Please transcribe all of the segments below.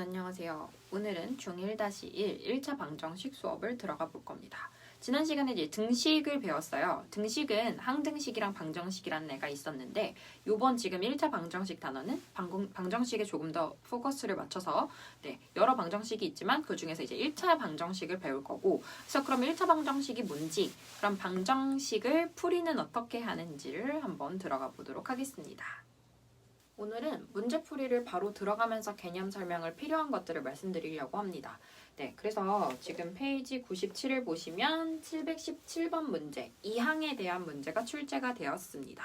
안녕하세요. 오늘은 중1-1 1차 방정식 수업을 들어가 볼 겁니다. 지난 시간에 이제 등식을 배웠어요. 등식은 항등식이랑 방정식이라는 애가 있었는데 요번 지금 1차 방정식 단어는 방정식에 조금 더 포커스를 맞춰서 여러 방정식이 있지만 그 중에서 이제 1차 방정식을 배울 거고, 그래서 그럼 1차 방정식이 뭔지, 그럼 방정식을 풀이는 어떻게 하는지를 한번 들어가 보도록 하겠습니다. 오늘은 문제풀이를 바로 들어가면서 개념 설명을 필요한 것들을 말씀드리려고 합니다. 그래서 지금 페이지 97을 보시면 717번 문제, 2항에 대한 문제가 출제가 되었습니다.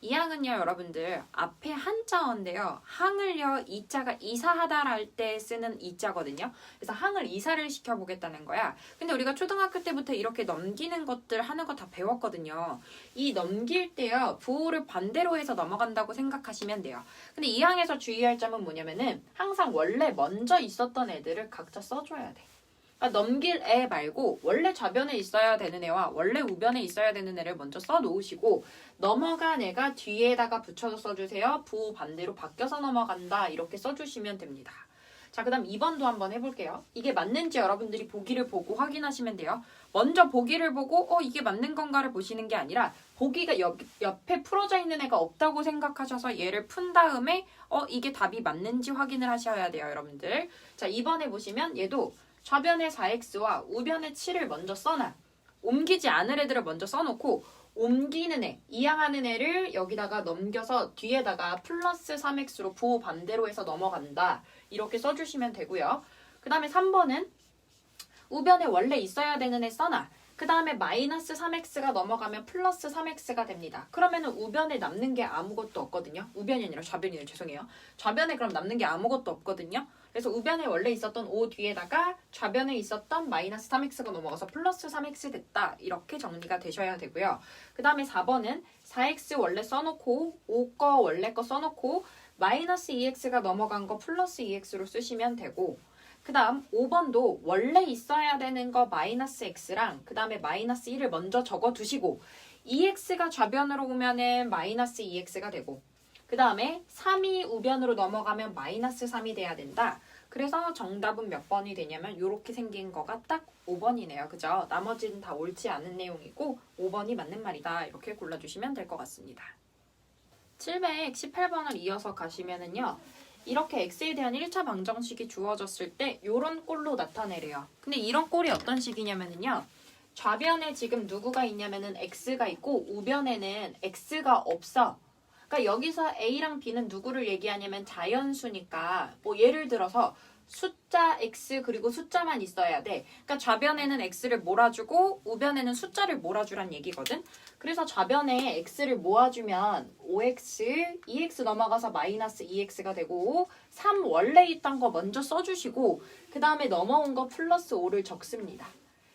2항은요, 여러분들 앞에 한자어인데요. 항을요, 이자가 이사하다 할 때 쓰는 이자거든요. 그래서 항을 이사를 시켜보겠다는 거야. 근데 우리가 초등학교 때부터 이렇게 넘기는 것들 하는 거 다 배웠거든요. 이 넘길 때요, 부호를 반대로 해서 넘어간다고 생각하시면 돼요. 근데 2항에서 주의할 점은 뭐냐면은 항상 원래 먼저 있었던 애들을 각자 써줘야 돼. 그러니까 넘길 애 말고 원래 좌변에 있어야 되는 애와 원래 우변에 있어야 되는 애를 먼저 써놓으시고, 넘어간 애가 뒤에다가 붙여서 써주세요. 부호 반대로 바뀌어서 넘어간다, 이렇게 써주시면 됩니다. 자, 그 다음 2번도 한번 해볼게요. 이게 맞는지 여러분들이 보기를 보고 확인하시면 돼요. 먼저 보기를 보고 이게 맞는 건가를 보시는 게 아니라, 보기가 옆에 풀어져 있는 애가 없다고 생각하셔서 얘를 푼 다음에 이게 답이 맞는지 확인을 하셔야 돼요, 여러분들. 자, 2번에 보시면 얘도 좌변에 4x와 우변에 7을 먼저 써놔. 옮기지 않을 애들을 먼저 써놓고, 옮기는 애, 이항하는 애를 여기다가 넘겨서 뒤에다가 플러스 3x로 부호 반대로 해서 넘어간다, 이렇게 써주시면 되고요. 그 다음에 3번은 우변에 원래 있어야 되는 애 써놔. 그 다음에 마이너스 3x가 넘어가면 플러스 3x가 됩니다. 그러면은 우변에 남는 게 아무것도 없거든요. 우변이 아니라 좌변이네요. 죄송해요. 좌변에 그럼 남는 게 아무것도 없거든요. 그래서 우변에 원래 있었던 5 뒤에다가 좌변에 있었던 마이너스 3x가 넘어가서 플러스 3x 됐다, 이렇게 정리가 되셔야 되고요. 그 다음에 4번은 4x 원래 써놓고 5 거 원래 거 써놓고 마이너스 2x가 넘어간 거 플러스 2x로 쓰시면 되고, 그 다음 5번도 원래 있어야 되는 거 마이너스 x랑 그 다음에 마이너스 1을 먼저 적어 두시고, 2x가 좌변으로 오면은 마이너스 2x가 되고, 그 다음에 3이 우변으로 넘어가면 마이너스 3이 돼야 된다. 그래서 정답은 몇 번이 되냐면 이렇게 생긴 거가 딱 5번이네요. 그죠? 나머지는 다 옳지 않은 내용이고 5번이 맞는 말이다, 이렇게 골라주시면 될 것 같습니다. 718번을 이어서 가시면은요, 이렇게 x에 대한 1차 방정식이 주어졌을 때 이런 꼴로 나타내래요. 근데 이런 꼴이 어떤 식이냐면요, 좌변에 지금 누구가 있냐면은 x가 있고 우변에는 x가 없어. 그러니까 여기서 a랑 b는 누구를 얘기하냐면 자연수니까, 예를 들어서 숫자 x 그리고 숫자만 있어야 돼. 그러니까 좌변에는 x를 몰아주고 우변에는 숫자를 몰아주란 얘기거든. 그래서 좌변에 x를 모아주면 5x, 2x 넘어가서 마이너스 2x가 되고, 3 원래 있던 거 먼저 써주시고 그 다음에 넘어온 거 플러스 5를 적습니다.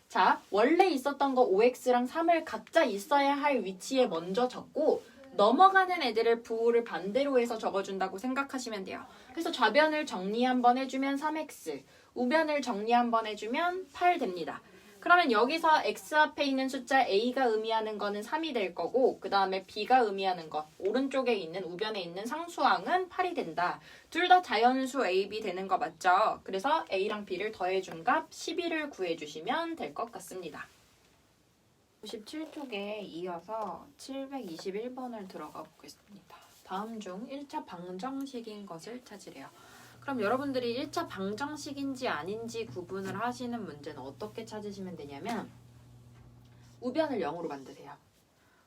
자, 원래 있었던 거 5x랑 3을 각자 있어야 할 위치에 먼저 적고, 넘어가는 애들을 부호를 반대로 해서 적어준다고 생각하시면 돼요. 그래서 좌변을 정리 한번 해주면 3x, 우변을 정리 한번 해주면 8 됩니다. 그러면 여기서 x 앞에 있는 숫자 a가 의미하는 거는 3이 될 거고, 그 다음에 b가 의미하는 거, 오른쪽에 있는 우변에 있는 상수항은 8이 된다. 둘 다 자연수 a, b 되는 거 맞죠? 그래서 a랑 b를 더해준 값 11을 구해주시면 될 것 같습니다. 97쪽에 이어서 721번을 들어가 보겠습니다. 다음 중 1차 방정식인 것을 찾으래요. 그럼 여러분들이 1차 방정식인지 아닌지 구분을 하시는 문제는 어떻게 찾으시면 되냐면, 우변을 0으로 만드세요.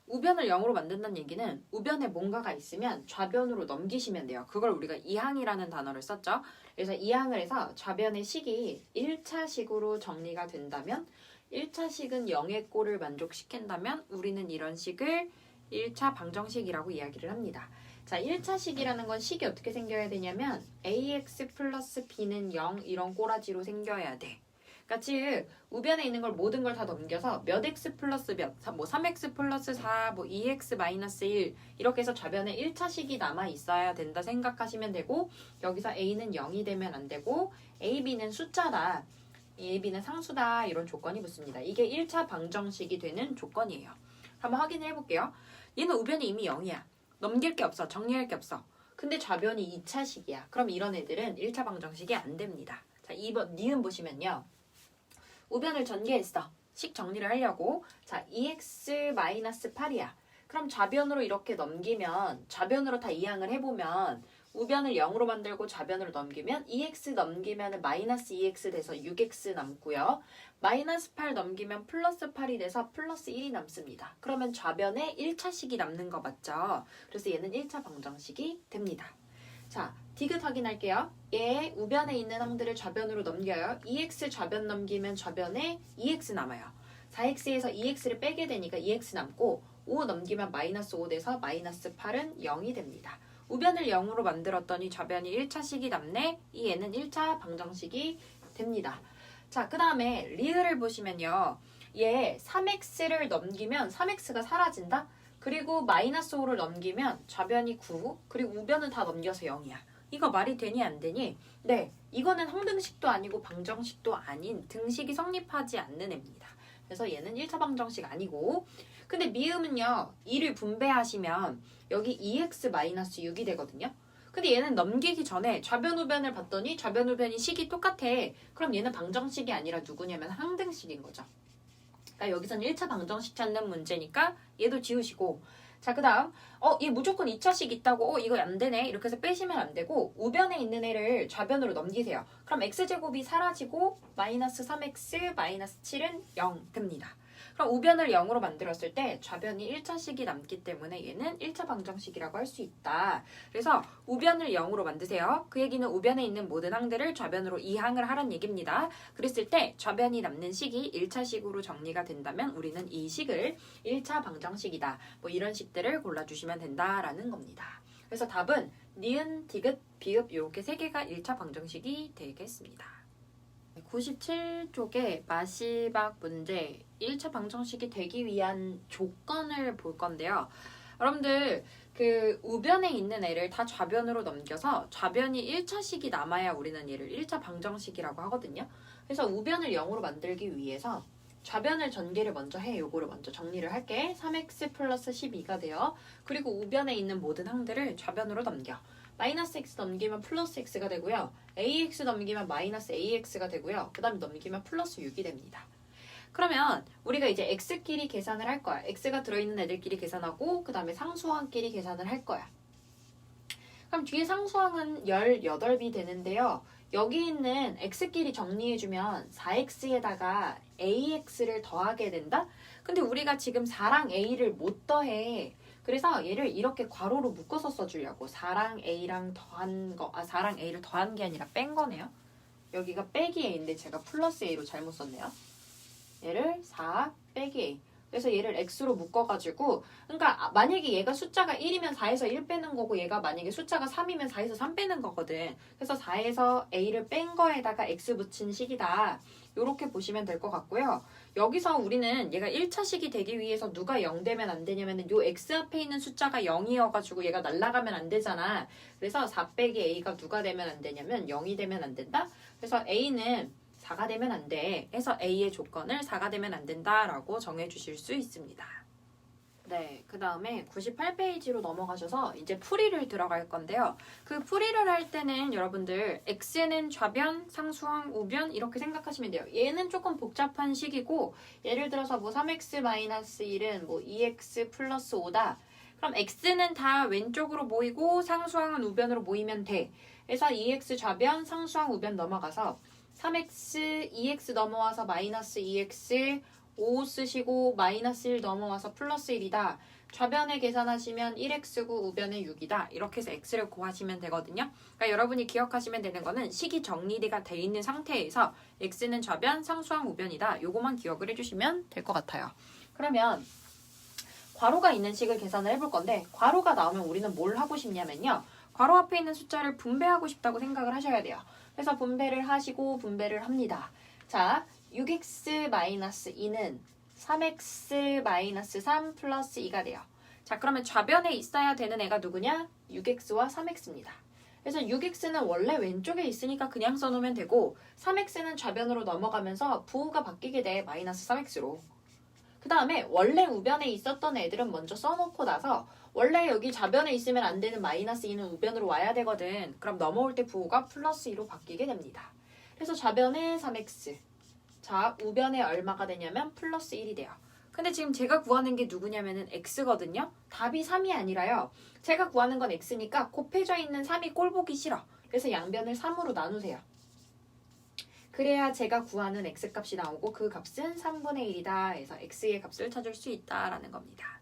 우변을 0으로 만든다는 얘기는 우변에 뭔가가 있으면 좌변으로 넘기시면 돼요. 그걸 우리가 이항이라는 단어를 썼죠. 그래서 이항을 해서 좌변의 식이 1차식으로 정리가 된다면, 1차식은 0의 꼴을 만족시킨다면 우리는 이런 식을 1차 방정식이라고 이야기를 합니다. 자, 1차식이라는 건 식이 어떻게 생겨야 되냐면 ax 플러스 b는 0, 이런 꼬라지로 생겨야 돼. 그러니까 즉 우변에 있는 걸 모든 걸 다 넘겨서 몇 x 플러스 몇, 3x 플러스 4, 2x 마이너스 1, 이렇게 해서 좌변에 1차식이 남아 있어야 된다 생각하시면 되고, 여기서 a는 0이 되면 안 되고 a, b는 숫자다, a, b는 상수다, 이런 조건이 붙습니다. 이게 1차 방정식이 되는 조건이에요. 한번 확인해 볼게요. 얘는 우변이 이미 0이야. 넘길 게 없어. 정리할 게 없어. 근데 좌변이 2차식이야. 그럼 이런 애들은 1차 방정식이 안 됩니다. 자, 2번 니은 보시면요. 우변을 전개했어. 식 정리를 하려고. 자, 2x-8이야. 그럼 좌변으로 이렇게 넘기면 좌변으로 다 이항을 해보면 우변을 0으로 만들고 좌변으로 넘기면 2x 넘기면 마이너스 2x 돼서 6x 남고요. 마이너스 8 넘기면 플러스 8이 돼서 플러스 1이 남습니다. 그러면 좌변에 1차식이 남는 거 맞죠? 그래서 얘는 1차 방정식이 됩니다. 자, 디귿 확인할게요. 얘 우변에 있는 항들을 좌변으로 넘겨요. 2x 좌변 넘기면 좌변에 2x 남아요. 4x에서 2x를 빼게 되니까 2x 남고 5 넘기면 마이너스 5 돼서 마이너스 8은 0이 됩니다. 우변을 0으로 만들었더니 좌변이 1차식이 남네. 이 얘는 1차 방정식이 됩니다. 자, 그 다음에 리을을 보시면요. 얘 3x를 넘기면 3x가 사라진다. 그리고 마이너스 5를 넘기면 좌변이 9, 그리고 우변은 다 넘겨서 0이야. 이거 말이 되니 안 되니? 네, 이거는 항등식도 아니고 방정식도 아닌 등식이 성립하지 않는 애입니다. 그래서 얘는 1차 방정식 아니고, 근데 미음은요, 2를 분배하시면 여기 2x-6이 되거든요. 근데 얘는 넘기기 전에 좌변 우변을 봤더니 좌변 우변이 식이 똑같아. 그럼 얘는 방정식이 아니라 누구냐면 항등식인 거죠. 그러니까 여기서는 1차 방정식 찾는 문제니까 얘도 지우시고, 자, 그 다음 얘 무조건 2차식 있다고 이거 안 되네 이렇게 해서 빼시면 안 되고 우변에 있는 애를 좌변으로 넘기세요. 그럼 x제곱이 사라지고 마이너스 3x 마이너스 7은 0 됩니다. 그럼 우변을 0으로 만들었을 때 좌변이 1차식이 남기 때문에 얘는 1차 방정식이라고 할 수 있다. 그래서 우변을 0으로 만드세요. 그 얘기는 우변에 있는 모든 항들을 좌변으로 이항을 하란 얘기입니다. 그랬을 때 좌변이 남는 식이 1차식으로 정리가 된다면 우리는 이 식을 1차 방정식이다. 뭐 이런 식들을 골라주시면 된다라는 겁니다. 그래서 답은 니은, 디귿, 비읍 이렇게 3개가 1차 방정식이 되겠습니다. 97쪽의 마지막 문제 1차 방정식이 되기 위한 조건을 볼 건데요. 여러분들 그 우변에 있는 애를 다 좌변으로 넘겨서 좌변이 1차식이 남아야 우리는 얘를 1차 방정식이라고 하거든요. 그래서 우변을 0으로 만들기 위해서 좌변을 전개를 먼저 해. 요거를 먼저 정리를 할게. 3x 플러스 12가 돼요. 그리고 우변에 있는 모든 항들을 좌변으로 넘겨. 마이너스 x 넘기면 플러스 x가 되고요. ax 넘기면 마이너스 ax가 되고요. 그 다음에 넘기면 플러스 6이 됩니다. 그러면 우리가 이제 x끼리 계산을 할 거야. x가 들어있는 애들끼리 계산하고 그 다음에 상수항끼리 계산을 할 거야. 그럼 뒤에 상수항은 18이 되는데요. 여기 있는 x끼리 정리해주면 4x에다가 ax를 더하게 된다? 근데 우리가 지금 4랑 a를 못 더해. 그래서 얘를 이렇게 괄호로 묶어서 써주려고 4랑 a랑 더한 거, 4랑 a를 더한 게 아니라 뺀 거네요. 여기가 빼기 a인데 제가 플러스 a로 잘못 썼네요. 얘를 4 빼기 a. 그래서 얘를 x로 묶어가지고, 그러니까 만약에 얘가 숫자가 1이면 4에서 1 빼는 거고 얘가 만약에 숫자가 3이면 4에서 3 빼는 거거든. 그래서 4에서 a를 뺀 거에다가 x 붙인 식이다. 이렇게 보시면 될 것 같고요. 여기서 우리는 얘가 1차식이 되기 위해서 누가 0 되면 안 되냐면은 요 x 앞에 있는 숫자가 0이어가지고 얘가 날아가면 안 되잖아. 그래서 4 빼기 a가 누가 되면 안 되냐면 0이 되면 안 된다. 그래서 a는 4가 되면 안 돼. 해서 a의 조건을 4가 되면 안 된다라고 정해주실 수 있습니다. 네, 그 다음에 98페이지로 넘어가셔서 이제 풀이를 들어갈 건데요. 그 풀이를 할 때는 여러분들 x는 좌변, 상수항, 우변 이렇게 생각하시면 돼요. 얘는 조금 복잡한 식이고 예를 들어서 뭐 3x-1은 뭐 2x 플러스 5다. 그럼 x는 다 왼쪽으로 모이고 상수항은 우변으로 모이면 돼. 그래서 2x 좌변, 상수항, 우변 넘어가서 3x, 2x 넘어와서 마이너스 2x 5 쓰시고 마이너스 1 넘어와서 플러스 1이다. 좌변에 계산하시면 1x고 우변에 6이다. 이렇게 해서 x를 구하시면 되거든요. 그러니까 여러분이 기억하시면 되는 거는 식이 정리가 돼 있는 상태에서 x는 좌변, 상수항, 우변이다. 요거만 기억을 해주시면 될 것 같아요. 그러면 괄호가 있는 식을 계산을 해볼 건데 괄호가 나오면 우리는 뭘 하고 싶냐면요. 괄호 앞에 있는 숫자를 분배하고 싶다고 생각을 하셔야 돼요. 그래서 분배를 하시고 분배를 합니다. 자, 6x-2는 3x-3 플러스 2가 돼요. 자, 그러면 좌변에 있어야 되는 애가 누구냐? 6x와 3x입니다. 그래서 6x는 원래 왼쪽에 있으니까 그냥 써놓으면 되고 3x는 좌변으로 넘어가면서 부호가 바뀌게 돼. 마이너스 3x로. 그 다음에 원래 우변에 있었던 애들은 먼저 써놓고 나서 원래 여기 좌변에 있으면 안 되는 마이너스 2는 우변으로 와야 되거든. 그럼 넘어올 때 부호가 플러스 2로 바뀌게 됩니다. 그래서 좌변에 3x. 자, 우변에 얼마가 되냐면 플러스 1이 돼요. 근데 지금 제가 구하는 게 누구냐면은 x거든요. 답이 3이 아니라요. 제가 구하는 건 x니까 곱해져 있는 3이 꼴 보기 싫어. 그래서 양변을 3으로 나누세요. 그래야 제가 구하는 x값이 나오고 그 값은 3분의 1이다 해서 x의 값을 찾을 수 있다라는 겁니다.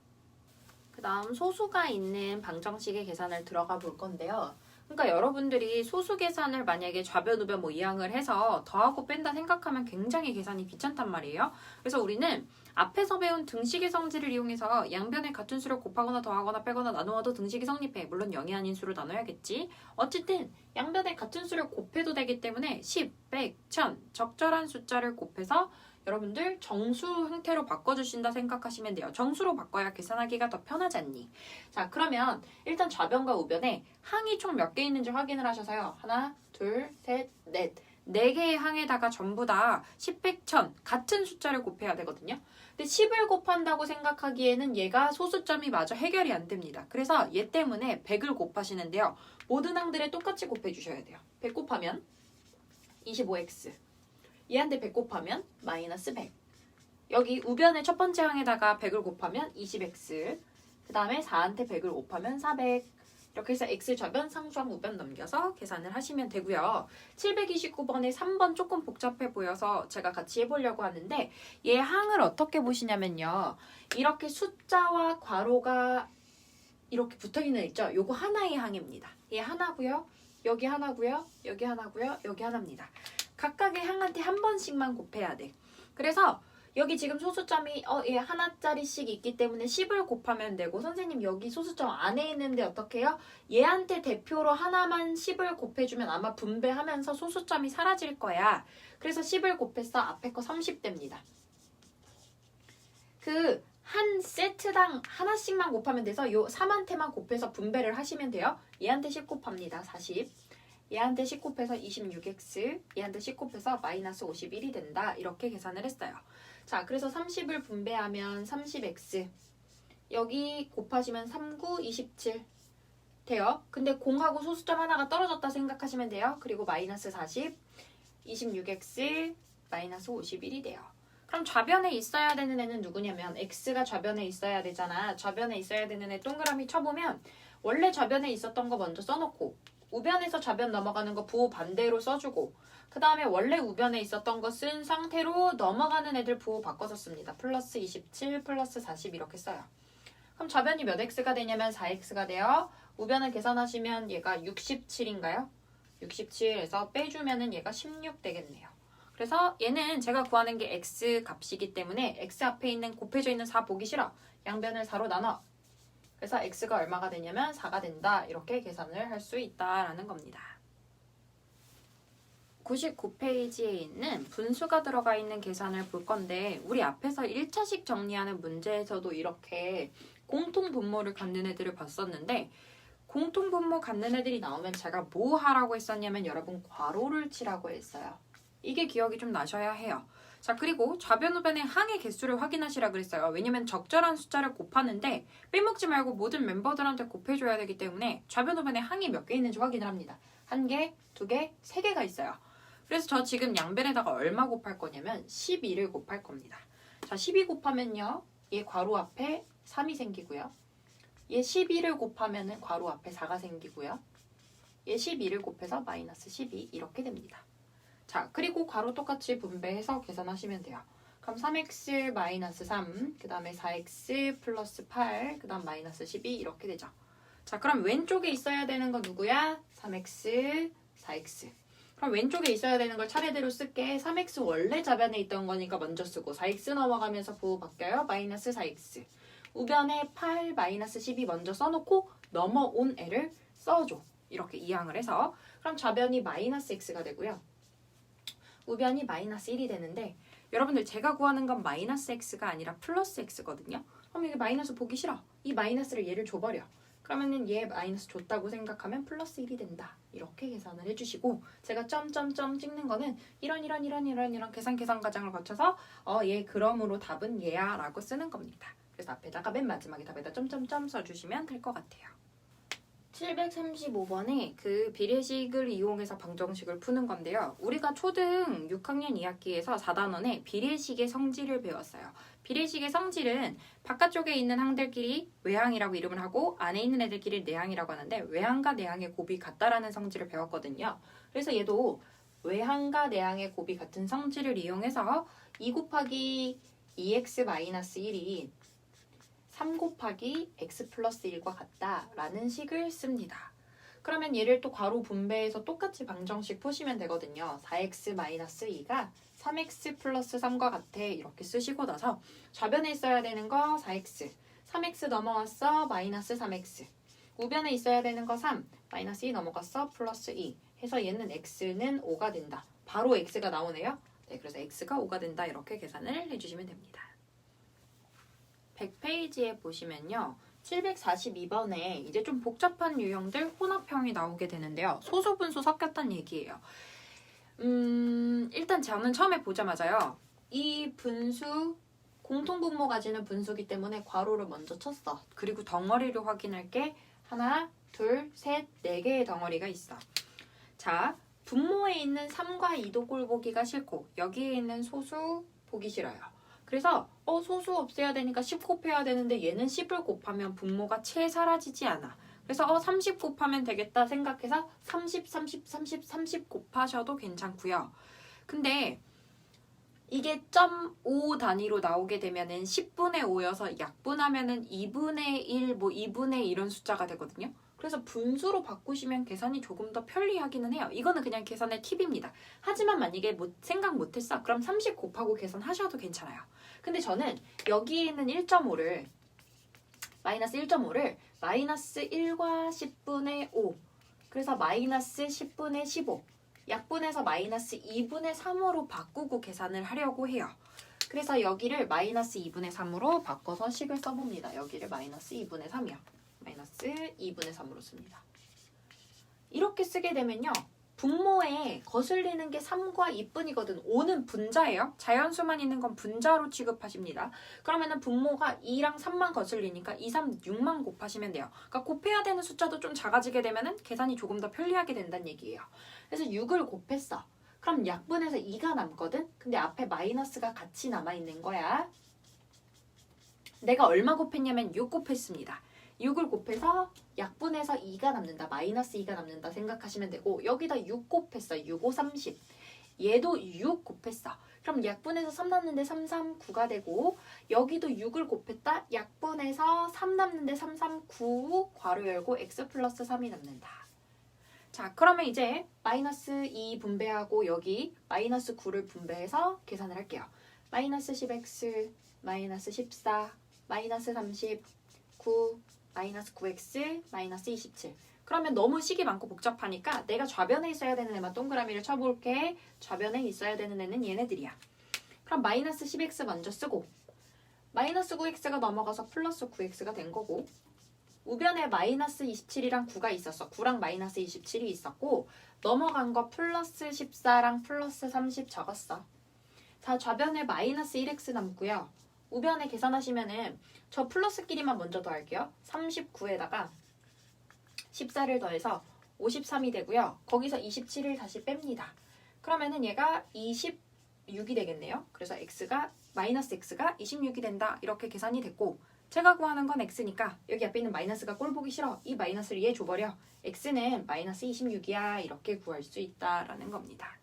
그 다음 소수가 있는 방정식의 계산을 들어가 볼 건데요. 그러니까 여러분들이 소수 계산을 만약에 좌변, 우변 뭐 이항을 해서 더하고 뺀다 생각하면 굉장히 계산이 귀찮단 말이에요. 그래서 우리는 앞에서 배운 등식의 성질을 이용해서 양변의 같은 수를 곱하거나 더하거나 빼거나 나누어도 등식이 성립해. 물론 0이 아닌 수로 나눠야겠지. 어쨌든 양변의 같은 수를 곱해도 되기 때문에 10, 100, 1000 적절한 숫자를 곱해서 여러분들 정수 형태로 바꿔주신다 생각하시면 돼요. 정수로 바꿔야 계산하기가 더 편하지 않니? 자, 그러면 일단 좌변과 우변에 항이 총 몇 개 있는지 확인을 하셔서요. 하나, 둘, 셋, 넷. 4개의 항에다가 전부 다 10, 100, 1000 같은 숫자를 곱해야 되거든요. 근데 10을 곱한다고 생각하기에는 얘가 소수점이 마저 해결이 안 됩니다. 그래서 얘 때문에 100을 곱하시는데요. 모든 항들에 똑같이 곱해주셔야 돼요. 100 곱하면 25x. 얘한테 100 곱하면 마이너스 100. 여기 우변의 첫 번째 항에다가 100을 곱하면 20x. 그 다음에 4한테 100을 곱하면 400. 이렇게 해서 x 좌변, 상수항, 우변 넘겨서 계산을 하시면 되고요. 729번에 3번 조금 복잡해 보여서 제가 같이 해보려고 하는데 얘 항을 어떻게 보시냐면요. 이렇게 숫자와 괄호가 이렇게 붙어있는 애 있죠? 요거 하나의 항입니다. 얘 하나고요. 여기 하나고요. 여기 하나고요. 여기 하나입니다. 각각의 항한테 한 번씩만 곱해야 돼. 그래서 여기 지금 소수점이 얘 하나짜리씩 있기 때문에 10을 곱하면 되고 선생님 여기 소수점 안에 있는데 어떻게 해요? 얘한테 대표로 하나만 10을 곱해주면 아마 분배하면서 소수점이 사라질 거야. 그래서 10을 곱해서 앞에 거 30됩니다. 그 한 세트당 하나씩만 곱하면 돼서 요 3한테만 곱해서 분배를 하시면 돼요. 얘한테 10 곱합니다. 40. 얘한테 10 곱해서 26x, 얘한테 10 곱해서 마이너스 51이 된다. 이렇게 계산을 했어요. 자, 그래서 30을 분배하면 30x. 여기 곱하시면 39, 27 돼요. 근데 공하고 소수점 하나가 떨어졌다 생각하시면 돼요. 그리고 마이너스 40, 26x, 마이너스 51이 돼요. 그럼 좌변에 있어야 되는 애는 누구냐면 x가 좌변에 있어야 되잖아. 좌변에 있어야 되는 애 동그라미 쳐보면 원래 좌변에 있었던 거 먼저 써놓고 우변에서 좌변 넘어가는 거 부호 반대로 써주고 그 다음에 원래 우변에 있었던 거 쓴 상태로 넘어가는 애들 부호 바꿔서 씁니다. 플러스 27, 플러스 40 이렇게 써요. 그럼 좌변이 몇 x가 되냐면 4x가 돼요. 우변을 계산하시면 얘가 67인가요? 67에서 빼주면은 얘가 16 되겠네요. 그래서 얘는 제가 구하는 게 x 값이기 때문에 x 앞에 있는 곱해져 있는 4 보기 싫어. 양변을 4로 나눠. 그래서 x가 얼마가 되냐면 4가 된다. 이렇게 계산을 할 수 있다라는 겁니다. 99페이지에 있는 분수가 들어가 있는 계산을 볼 건데 우리 앞에서 1차식 정리하는 문제에서도 이렇게 공통분모를 갖는 애들을 봤었는데 공통분모 갖는 애들이 나오면 제가 뭐 하라고 했었냐면 여러분 괄호를 치라고 했어요. 이게 기억이 좀 나셔야 해요. 자, 그리고 좌변 우변의 항의 개수를 확인하시라 그랬어요. 왜냐면 적절한 숫자를 곱하는데 빼먹지 말고 모든 멤버들한테 곱해줘야 되기 때문에 좌변 우변의 항이 몇 개 있는지 확인을 합니다. 1개, 2개, 3개가 있어요. 그래서 저 지금 양변에다가 얼마 곱할 거냐면 12를 곱할 겁니다. 자, 12 곱하면요. 얘 괄호 앞에 3이 생기고요. 얘 12를 곱하면은 괄호 앞에 4가 생기고요. 얘 12를 곱해서 마이너스 12 이렇게 됩니다. 자, 그리고 괄호 똑같이 분배해서 계산하시면 돼요. 그럼 3x 마이너스 3, 그 다음에 4x 플러스 8, 그 다음 마이너스 12 이렇게 되죠. 자, 그럼 왼쪽에 있어야 되는 건 누구야? 3x, 4x. 그럼 왼쪽에 있어야 되는 걸 차례대로 쓸게. 3x 원래 좌변에 있던 거니까 먼저 쓰고 4x 넘어가면서 부호 바뀌어요. 마이너스 4x. 우변에 8, 마이너스 12 먼저 써놓고 넘어온 애를 써줘. 이렇게 이항을 해서 그럼 좌변이 마이너스 x가 되고요. 우변이 마이너스 1이 되는데 여러분들 제가 구하는 건 마이너스 x가 아니라 플러스 x거든요. 그럼 이게 마이너스 보기 싫어. 이 마이너스를 얘를 줘버려. 그러면은 얘 마이너스 줬다고 생각하면 플러스 1이 된다. 이렇게 계산을 해주시고 제가 점점점 찍는 거는 이런 계산 과정을 거쳐서 얘 그러므로 답은 얘야 라고 쓰는 겁니다. 그래서 앞에다가 맨 마지막에 답에다 점점점 써주시면 될 것 같아요. 735번에 그 비례식을 이용해서 방정식을 푸는 건데요. 우리가 초등 6학년 2학기에서 4단원에 비례식의 성질을 배웠어요. 비례식의 성질은 바깥쪽에 있는 항들끼리 외항이라고 이름을 하고 안에 있는 애들끼리 내항이라고 하는데 외항과 내항의 곱이 같다라는 성질을 배웠거든요. 그래서 얘도 외항과 내항의 곱이 같은 성질을 이용해서 2 곱하기 2x-1이 3 곱하기 x 플러스 1과 같다라는 식을 씁니다. 그러면 얘를 또 괄호 분배해서 똑같이 방정식 푸시면 되거든요. 4x-2가 3x 플러스 3과 같아 이렇게 쓰시고 나서 좌변에 있어야 되는 거 4x 3x 넘어갔어 마이너스 3x 우변에 있어야 되는 거 3 마이너스 2 넘어갔어 플러스 2 해서 얘는 x는 5가 된다. 바로 x가 나오네요. 네, 그래서 x가 5가 된다 이렇게 계산을 해주시면 됩니다. 100페이지에 보시면요. 742번에 이제 좀 복잡한 유형들 혼합형이 나오게 되는데요. 소수 분수 섞였다는 얘기예요. 일단 저는 처음에 보자마자요. 이 분수 공통분모 가지는 분수기 때문에 괄호를 먼저 쳤어. 그리고 덩어리를 확인할게. 하나, 둘, 셋, 네 개의 덩어리가 있어. 자, 분모에 있는 3과 2도 꼴 보기가 싫고 여기에 있는 소수 보기 싫어요. 그래서 소수 없애야 되니까 10 곱해야 되는데 얘는 10을 곱하면 분모가 채 사라지지 않아. 그래서 30 곱하면 되겠다 생각해서 30, 30, 30, 30 곱하셔도 괜찮고요. 근데 이게 0.5 단위로 나오게 되면은 10분의 5여서 약분하면은 2분의 1, 2분의 2 이런 숫자가 되거든요. 그래서 분수로 바꾸시면 계산이 조금 더 편리하기는 해요. 이거는 그냥 계산의 팁입니다. 하지만 만약에 생각 못했어. 그럼 30 곱하고 계산하셔도 괜찮아요. 근데 저는 여기에 있는 1.5를 마이너스 1.5를 마이너스 1과 10분의 5 그래서 마이너스 10분의 15 약분해서 마이너스 2분의 3으로 바꾸고 계산을 하려고 해요. 그래서 여기를 마이너스 2분의 3으로 바꿔서 식을 써봅니다. 여기를 마이너스 2분의 3이요. 마이너스 2분의 3으로 씁니다. 이렇게 쓰게 되면요. 분모에 거슬리는 게 3과 2뿐이거든. 5는 분자예요. 자연수만 있는 건 분자로 취급하십니다. 그러면은 분모가 2랑 3만 거슬리니까 2, 3, 6만 곱하시면 돼요. 그러니까 곱해야 되는 숫자도 좀 작아지게 되면은 계산이 조금 더 편리하게 된다는 얘기예요. 그래서 6을 곱했어. 그럼 약분해서 2가 남거든? 근데 앞에 마이너스가 같이 남아있는 거야. 내가 얼마 곱했냐면 6 곱했습니다. 6을 곱해서 약분해서 2가 남는다. 마이너스 2가 남는다 생각하시면 되고 여기다 6 곱했어. 6, 5, 30. 얘도 6 곱했어. 그럼 약분해서 3 남는데 3, 3, 9가 되고 여기도 6을 곱했다. 약분해서 3 남는데 3, 3, 9 괄호 열고 x 플러스 3이 남는다. 자, 그러면 이제 마이너스 2 분배하고 여기 마이너스 9를 분배해서 계산을 할게요. 마이너스 10x, 마이너스 14, 마이너스 30, 9, 마이너스 9x, 마이너스 27. 그러면 너무 식이 많고 복잡하니까 내가 좌변에 있어야 되는 애만 동그라미를 쳐볼게. 좌변에 있어야 되는 애는 얘네들이야. 그럼 마이너스 10x 먼저 쓰고 마이너스 9x가 넘어가서 플러스 9x가 된 거고 우변에 마이너스 27이랑 9가 있었어. 9랑 마이너스 27이 있었고 넘어간 거 플러스 14랑 플러스 30 적었어. 자, 좌변에 마이너스 1x 남고요. 우변에 계산하시면은 저 플러스끼리만 먼저 더할게요. 39에다가 14를 더해서 53이 되고요. 거기서 27을 다시 뺍니다. 그러면은 얘가 26이 되겠네요. 그래서 마이너스 x가 26이 된다. 이렇게 계산이 됐고 제가 구하는 건 x니까 여기 앞에 있는 마이너스가 꼴 보기 싫어. 이 마이너스를 얘 줘버려. x는 마이너스 26이야. 이렇게 구할 수 있다라는 겁니다.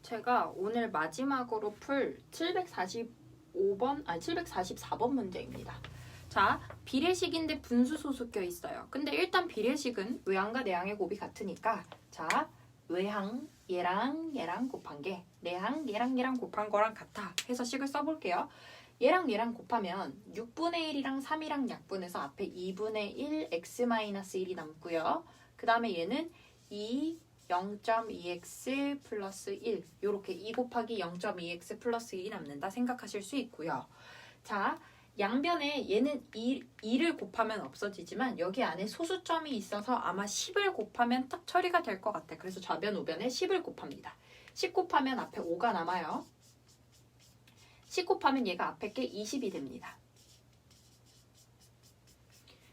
제가 오늘 마지막으로 풀 744번 문제입니다. 자, 비례식인데 분수소수 껴있어요. 근데 일단 비례식은 외항과 내항의 곱이 같으니까 자, 외항 얘랑 곱한 게 내항 얘랑 곱한 거랑 같아 해서 식을 써볼게요. 얘랑 곱하면 6분의 1이랑 3이랑 약분해서 앞에 2분의 1 x-1이 남고요. 그 다음에 얘는 0.2x 플러스 1 요렇게 2 곱하기 0.2x 플러스 1이 남는다 생각하실 수 있고요. 자, 양변에 얘는 2를 곱하면 없어지지만 여기 안에 소수점이 있어서 아마 10을 곱하면 딱 처리가 될 것 같아. 그래서 좌변 우변에 10을 곱합니다. 10 곱하면 앞에 5가 남아요. 10 곱하면 얘가 앞에 게 20이 됩니다.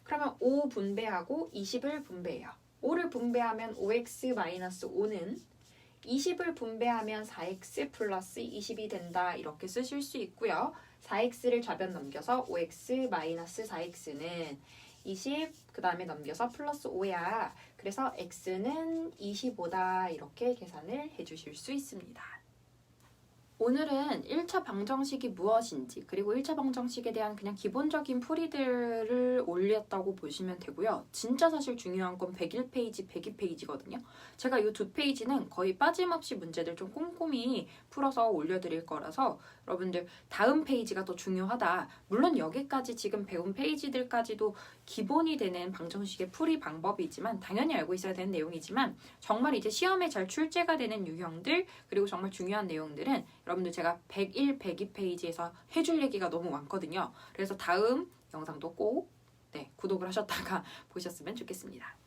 그러면 5 분배하고 20을 분배해요. 5를 분배하면 5x-5는 20을 분배하면 4x 플러스 20이 된다. 이렇게 쓰실 수 있고요. 4x를 좌변 넘겨서 5x-4x는 20, 그 다음에 넘겨서 플러스 5야. 그래서 x는 25다. 이렇게 계산을 해주실 수 있습니다. 오늘은 1차 방정식이 무엇인지 그리고 1차 방정식에 대한 그냥 기본적인 풀이들을 올렸다고 보시면 되고요. 진짜 사실 중요한 건 101페이지, 102페이지거든요. 제가 이 두 페이지는 거의 빠짐없이 문제들 좀 꼼꼼히 풀어서 올려드릴 거라서 여러분들 다음 페이지가 더 중요하다. 물론 여기까지 지금 배운 페이지들까지도 기본이 되는 방정식의 풀이 방법이지만 당연히 알고 있어야 되는 내용이지만 정말 이제 시험에 잘 출제가 되는 유형들 그리고 정말 중요한 내용들은 여러분들 제가 101, 102페이지에서 해줄 얘기가 너무 많거든요. 그래서 다음 영상도 꼭 구독을 하셨다가 보셨으면 좋겠습니다.